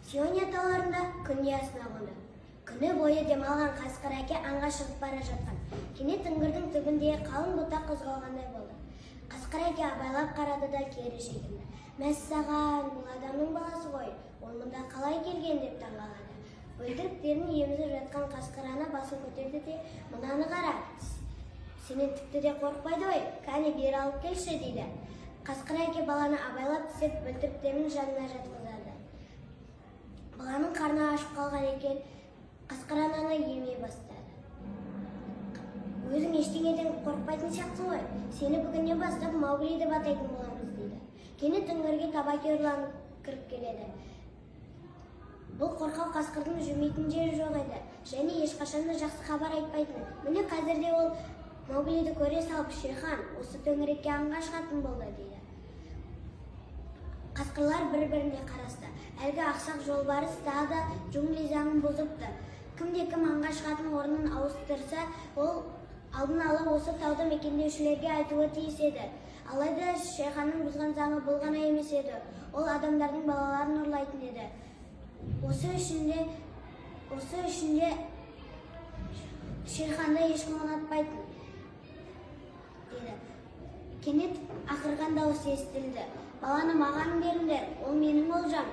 Сиония тауларында күн ұясына қонды. Күні бойы демалған Қасқыр әке аңға шығып бара жатқан. Кенет үңгірдің түбіндегі қалың бұта қозғалғандай болды. Қасқыр әке абайлап қарады да кері шегінді. Мәссаған, бұл адамның баласы ғой, ол мұнда қалай келген деп таңғалады. Бөлтіріктерін емізіп жатқан Қасқыр ана басын көтерді де, мынаны қара, сенен тіпті де қорықпайды ғой, кәне бері алып келші дейді. Қасқыр әке баланы абайлап түсіп бөлтіріктерінің жанына жатқызады. Баланың қарны ашып қалған екен, Қасқыр ананы емей бастады. Өзің ештеңеден қорықпайтын сияқтысың ғой, сені бүгіннен бастап Маугли деп атайтын боламыз дейді. Кенет үңгірге табаки ұрланып кіріп келеді. Бұл қорқау қасқырдың жүрмейтін жері жоқ еді, және ешқашан да жақсы хабар айтпайтын. Міне қазірде ол Мауглиді көре салып, Шерхан, осы төңірекке аңға шығатын болды дейді. Қасқырлар бір-біріне қарасты. Әлгі ақсақ жолбарыс тағы да джунгли заңын бұзыпты. Кімде-кім аңға шығатын орнын ауыстырса, ол алдын ала осы тауды мекендеушілерге айтуы тиіс еді. Алайда Шерханның бұзған заңы бұл ғана емес еді. Ол адамдардың балаларын ұрлайтын еді. Осы үшін де Шерханды ешкім ұнатпайтын деді. Кенет ақырған дауыс естілді. Баланы маған беріңдер, ол менің олжам.